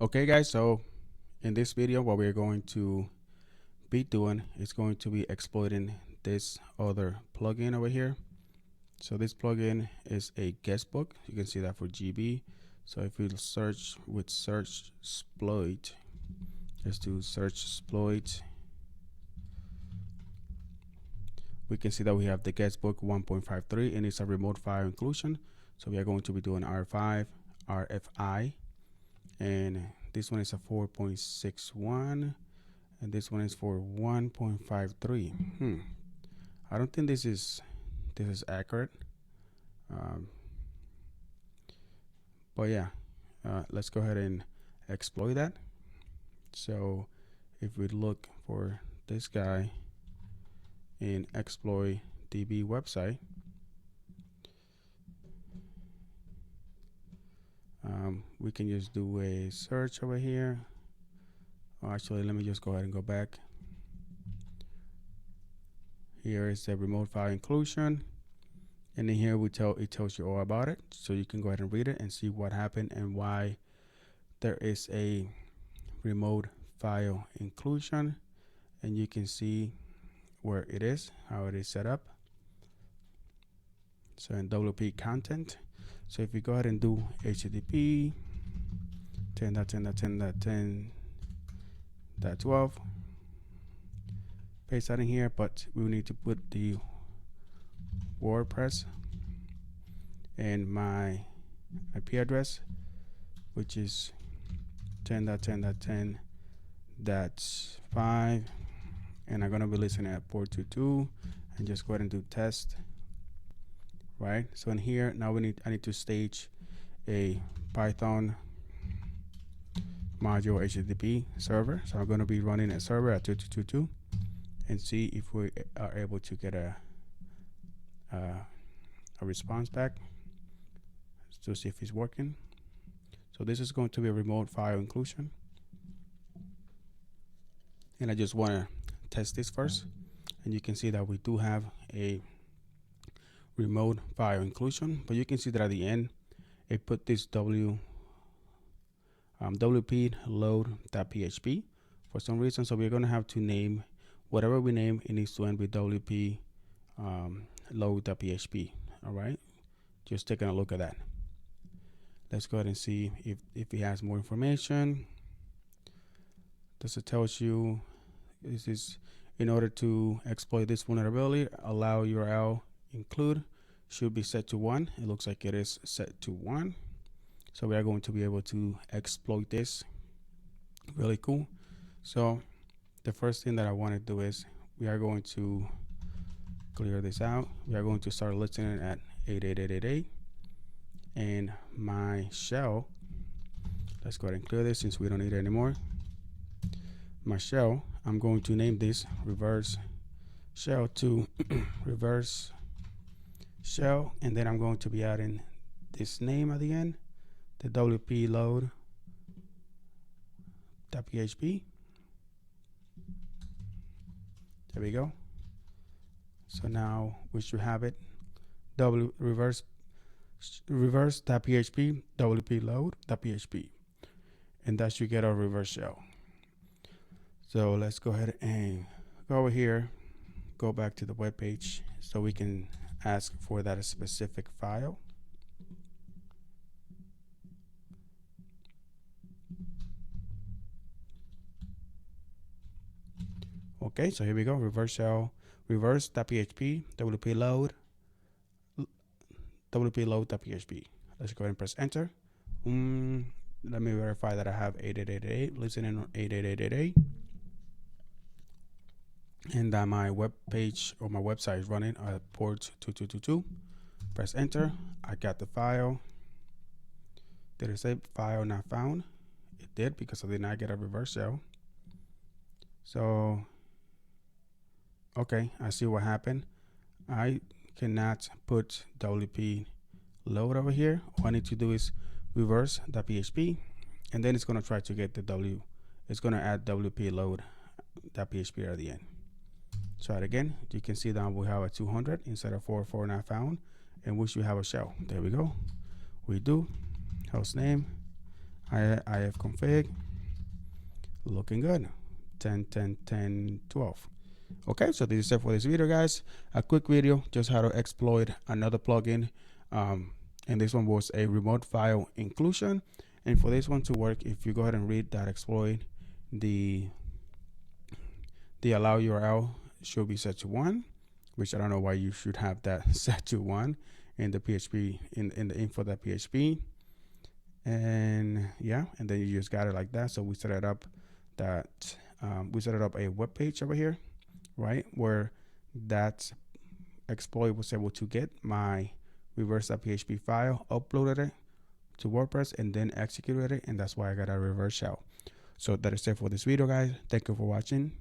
Okay guys, so in this video what we're going to be doing is going to be exploiting this other plugin over here. So this plugin is a guestbook. You can see that for GB. So if we search with Searchsploit, let's do Searchsploit, we can see that we have the guestbook 1.53 and it's a remote file inclusion. So we are going to be doing R5, RFI, and this one is a 4.61 and this one is for 1.53. I don't think this is accurate, but yeah, let's go ahead and exploit that. So if we look for this guy in Exploit-DB website, we can just do a search over here. Actually, let me just go ahead and go back. Here is the remote file inclusion, and in here it tells you all about it, so you can go ahead and read it and see what happened and why there is a remote file inclusion, and you can see where it is, how it is set up. So in WP content, so if we go ahead and do HTTP 10.10.10.10.12, paste that in here, but we need to put the WordPress and my IP address, which is 10.10.10.5, and I'm going to be listening at port 22, and just go ahead and do test. Right, so in here now I need to stage a Python module HTTP server. So I'm going to be running a server at 2222 and see if we are able to get a response back to see if it's working. So this is going to be a remote file inclusion, and I just want to test this first, and you can see that we do have a remote file inclusion, but you can see that at the end it put this wp load.php for some reason. So we're going to have to name whatever we name, it needs to end with wp load.php. all right, just taking a look at that. Let's go ahead and see if it has more information. Does it tells you this is in order to exploit this vulnerability, allow URL include should be set to 1. It looks like it is set to 1. So we are going to be able to exploit this. Really cool. So the first thing that I want to do is we are going to clear this out. We are going to start listening at 88888, and my shell, let's go ahead and clear this since we don't need it anymore. My shell, I'm going to name this reverse shell to reverse shell, and then I'm going to be adding this name at the end, the wp load.php. There we go. So now we should have it reverse.php wp load.php, and that should get our reverse shell. So let's go ahead and go over here, go back to the web page so we can ask for that specific file. Okay, so here we go, reverse shell, reverse.php, wp load.php. Let's go ahead and press enter. Let me verify that I have 8888, listening on 8888, and that my web page or my website is running at port 2222. Press enter. I got the file. Did it say file not found? It did, because I did not get a reverse shell. So okay, I see what happened. I cannot put wp load over here. All I need to do is reverse.php, and then it's going to try to get the it's going to add wp load.php at the end. Try it again. You can see that we have a 200 instead of 404 not found, and we should have a shell. There we go. We do. Host name, ifconfig, looking good. 10, 10, 10, 12. Okay, so this is it for this video, guys. A quick video, just how to exploit another plugin. And this one was a remote file inclusion. And for this one to work, if you go ahead and read that exploit, the allow URL should be set to 1, which I don't know why you should have that set to 1 in the PHP, in the info.php. And yeah, and then you just got it like that. So we set it up that we set it up a web page over here, right, where that exploit was able to get my reverse.php file, uploaded it to WordPress, and then executed it, and that's why I got a reverse shell. So that is it for this video, guys. Thank you for watching.